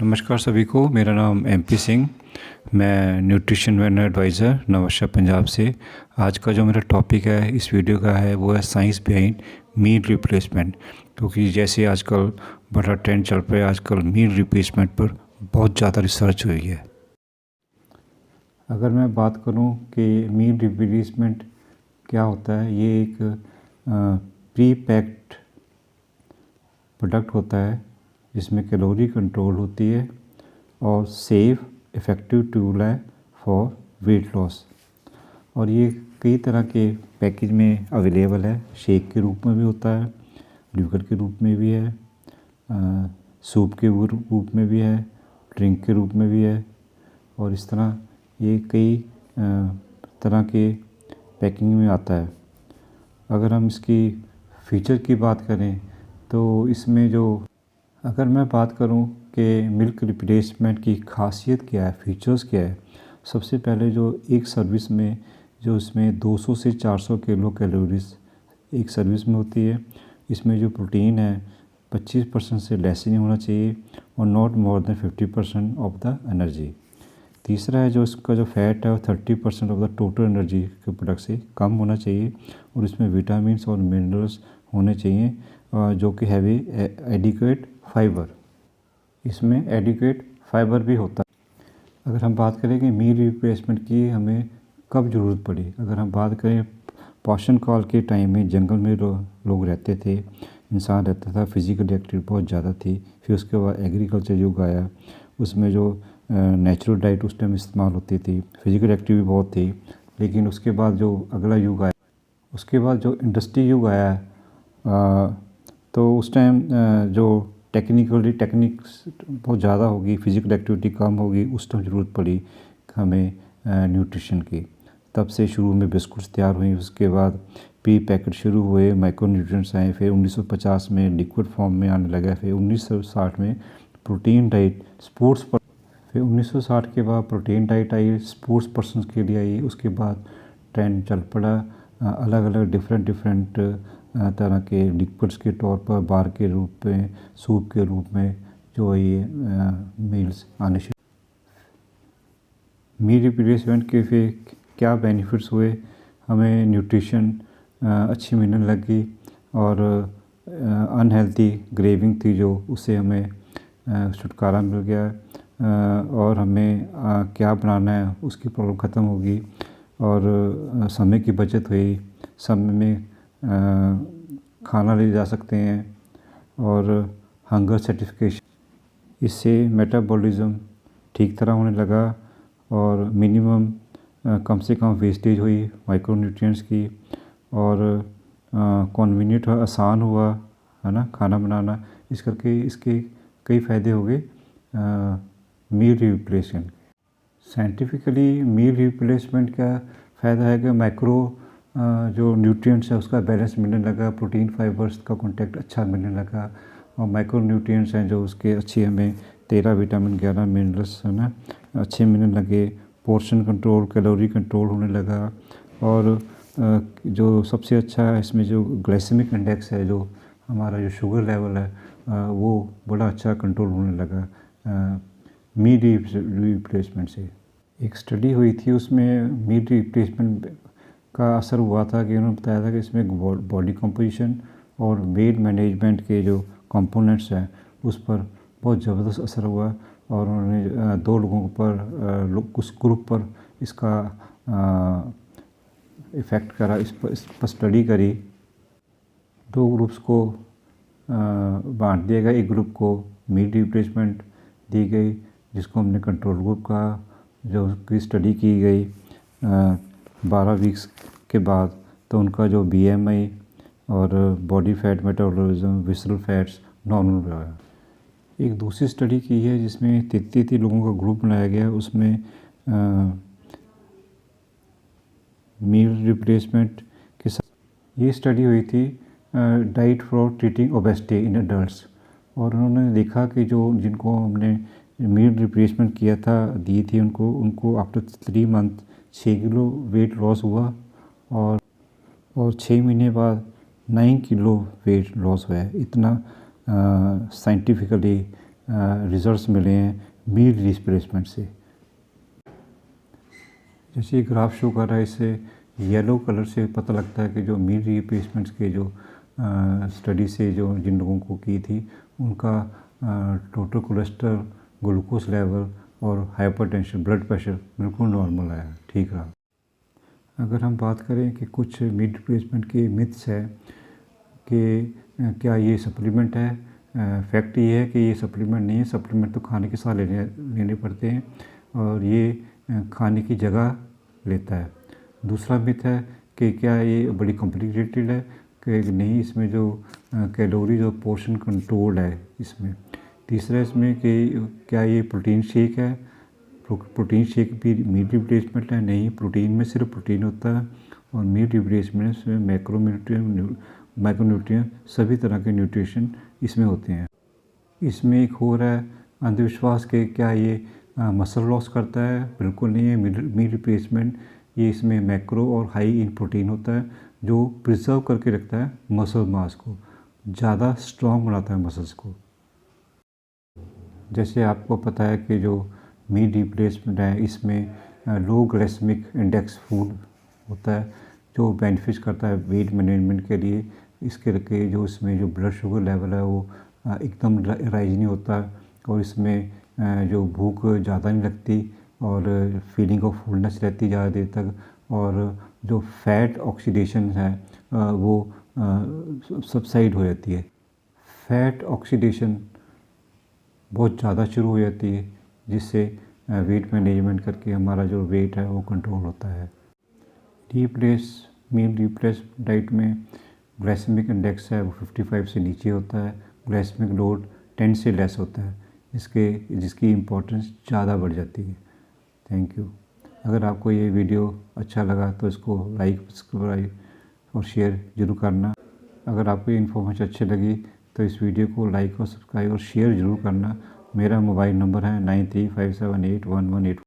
नमस्कार सभी को। मेरा नाम MP सिंह, मैं न्यूट्रिशन एंड एडवाइज़र नवाशा पंजाब से। आज का जो मेरा टॉपिक है इस वीडियो का है वो है साइंस बिहाइंड मील रिप्लेसमेंट। क्योंकि जैसे आजकल बड़ा ट्रेंड चल रहा है, आजकल मील रिप्लेसमेंट पर बहुत ज़्यादा रिसर्च हुई है। अगर मैं बात करूं कि मील रिप्लेसमेंट क्या होता है, ये एक प्री पैक्ड प्रोडक्ट होता है जिसमें कैलोरी कंट्रोल होती है और सेफ इफ़ेक्टिव टूल है फॉर वेट लॉस। और ये कई तरह के पैकेज में अवेलेबल है। शेक के रूप में भी होता है, लिक्विड के रूप में भी है, सूप के रूप में भी है, ड्रिंक के रूप में भी है। और इस तरह ये कई तरह के पैकिंग में आता है। अगर हम इसकी फ़ीचर की बात करें तो इसमें अगर मैं बात करूं कि मिल्क रिप्लेसमेंट की खासियत क्या है, फ़ीचर्स क्या है, सबसे पहले जो एक सर्विस में जो इसमें 200 से 400 किलो कैलोरीज एक सर्विस में होती है। इसमें जो प्रोटीन है 25% से लेस नहीं होना चाहिए और not more than 50% of the energy. तीसरा है जो इसका जो फैट है वो 30% ऑफ द टोटल एनर्जी के प्रोडक्ट से कम होना चाहिए। और इसमें विटामिन्स और मिनरल्स होने चाहिए जो कि हैवी एडिक्वेट फाइबर, इसमें एडिक्वेट फाइबर भी होता है। अगर हम बात करें कि मील रिप्लेसमेंट की हमें कब ज़रूरत पड़ी, अगर हम बात करें पोषण काल के टाइम में जंगल में लोग रहते थे, इंसान रहता था, फिज़िकल एक्टिविटी बहुत ज़्यादा थी। फिर उसके बाद एग्रीकल्चर युग आया, उसमें जो नेचुरल डाइट उस टाइम इस्तेमाल होती थी, फिज़िकल एक्टिविटी बहुत थी। लेकिन उसके बाद जो अगला युग आया, उसके बाद जो इंडस्ट्री युग आया, तो उस टाइम जो टेक्निक्स बहुत ज़्यादा होगी, फिज़िकल एक्टिविटी कम होगी, उस टाइम ज़रूरत पड़ी हमें न्यूट्रिशन की। तब से शुरू में बिस्कुट्स तैयार हुई, उसके बाद प्री पैकेट शुरू हुए, माइक्रो न्यूट्रिएंट्स आए, फिर 1950 में लिक्विड फॉर्म में आने लगा, फिर 1960 में प्रोटीन डाइट स्पोर्ट्स पर, फिर 1960 के बाद protein diet I, sports person के लिए आई। उसके बाद ट्रेंड चल पड़ा अलग अलग डिफरेंट तरह के लिक्विड्स के तौर पर, बार के रूप में, सूप के रूप में जो ये मील्स आने शुरू। मील रिप्लेसमेंट के फिर क्या बेनिफिट्स हुए, हमें न्यूट्रिशन अच्छी मिलने लगी और अनहेल्दी ग्रेविंग थी जो, उससे हमें छुटकारा मिल गया। और हमें क्या बनाना है उसकी प्रॉब्लम ख़त्म होगी और समय की बचत हुई। समय में खाना ले जा सकते हैं और हंगर सर्टिफिकेशन, इससे मेटाबॉलिज्म ठीक तरह होने लगा और मिनिमम कम से कम वेस्टेज हुई माइक्रो न्यूट्रिएंट्स की। और कन्वीनियंट आसान हुआ है ना खाना बनाना। इस करके इसके कई फ़ायदे हो गए meal replacement. Scientifically meal replacement का फ़ायदा है कि माइक्रो जो न्यूट्रिएंट्स है उसका बैलेंस मिलने लगा, प्रोटीन फाइबर्स का कांटेक्ट अच्छा मिलने लगा, और माइक्रो न्यूट्रिएंट्स हैं जो उसके अच्छे हमें 13 विटामिन 11 मिनरल्स है ना अच्छे मिलने लगे। पोर्शन कंट्रोल, कैलोरी कंट्रोल होने लगा। और जो सबसे अच्छा है इसमें जो ग्लाइसेमिक इंडेक्स है, जो हमारा जो शुगर लेवल है वो बड़ा अच्छा कंट्रोल होने लगा मील रिप्लेसमेंट से। एक स्टडी हुई थी, उसमें मील रिप्लेसमेंट का असर हुआ था कि उन्होंने बताया था कि इसमें बॉडी कंपोजिशन और वेट मैनेजमेंट के जो कंपोनेंट्स हैं उस पर बहुत ज़बरदस्त असर हुआ। और उन्होंने 2 लोगों पर उस ग्रुप पर इसका इफ़ेक्ट करा, इस पर स्टडी करी। 2 ग्रुप्स को बांट दिया गया। एक ग्रुप को मील रिप्लेसमेंट दी गई जिसको हमने कंट्रोल ग्रुप कहा, जो उसकी स्टडी की गई 12 वीक्स के बाद। तो उनका जो BMI और body fat metabolism, visceral fats normal रहा। एक दूसरी स्टडी की है जिसमें 33 लोगों का ग्रुप बनाया गया, उसमें मील रिप्लेसमेंट के साथ ये स्टडी हुई थी diet for treating obesity in adults. और उन्होंने देखा कि जो जिनको हमने मील रिप्लेसमेंट किया था, दी थी उनको after 3 month 6 kilo weight loss हुआ और 6 महीने बाद 9 किलो वेट लॉस हुआ है। इतना साइंटिफिकली रिजल्ट्स मिले हैं मील रिप्लेसमेंट से। जैसे ये ग्राफ शो कर रहा है, इससे येलो कलर से पता लगता है कि जो मील रिप्लेसमेंट्स के जो स्टडी से जो जिन लोगों को की थी उनका टोटल कोलेस्ट्रॉल, ग्लूकोज लेवल और हाइपरटेंशन, ब्लड प्रेशर बिल्कुल नॉर्मल आया, ठीक रहा। अगर हम बात करें कि कुछ मील रिप्लेसमेंट के मिथ्स है कि क्या ये सप्लीमेंट है, फैक्ट ये है कि ये सप्लीमेंट नहीं है। सप्लीमेंट तो खाने के साथ लेने पड़ते हैं और ये खाने की जगह लेता है। दूसरा मिथ है कि क्या ये बड़ी कॉम्प्लिकेटेड है, कि नहीं, इसमें जो कैलोरीज और पोर्शन कंट्रोल है इसमें। तीसरा इसमें कि क्या ये प्रोटीन शेक है, प्रोटीन शेक भी मील रिप्लेसमेंट है, नहीं, प्रोटीन में सिर्फ प्रोटीन होता है और मील रिप्लेसमेंट में माइक्रोन्यूट्रिएंट सभी तरह के न्यूट्रिशन इसमें होते हैं। इसमें एक और है अंधविश्वास के क्या ये मसल लॉस करता है, बिल्कुल नहीं है। मील रिप्लेसमेंट ये इसमें मैक्रो और हाई इन प्रोटीन होता है जो प्रिजर्व करके रखता है मसल मास को, ज़्यादा स्ट्रॉन्ग बनाता है मसल्स को। जैसे आपको पता है कि जो मील रिप्लेसमेंट है इसमें लो ग्लाइसेमिक इंडेक्स फूड होता है जो बेनिफिट करता है वेट मैनेजमेंट के लिए। इसके के जो इसमें जो ब्लड शुगर लेवल है वो एकदम राइज नहीं होता और इसमें जो भूख ज़्यादा नहीं लगती और फीलिंग ऑफ फुलनेस रहती ज़्यादा देर तक, और जो फैट ऑक्सीडेशन है वो सबसाइड हो जाती है। फैट ऑक्सीडेशन बहुत ज़्यादा शुरू हो जाती है जिससे वेट मैनेजमेंट करके हमारा जो वेट है वो कंट्रोल होता है। मील रिप्लेस डाइट में ग्लाइसेमिक इंडेक्स है वो 55 से नीचे होता है, ग्लाइसेमिक लोड 10 से लेस होता है, जिसकी इम्पोर्टेंस ज़्यादा बढ़ जाती है। Thank you. अगर आपको ये वीडियो अच्छा लगा तो इसको लाइक, सब्सक्राइब और शेयर ज़रूर करना। अगर आपको ये इन्फॉर्मेशन अच्छी लगी तो इस वीडियो को लाइक और सब्सक्राइब और शेयर ज़रूर करना। मेरा मोबाइल नंबर है 9357811184।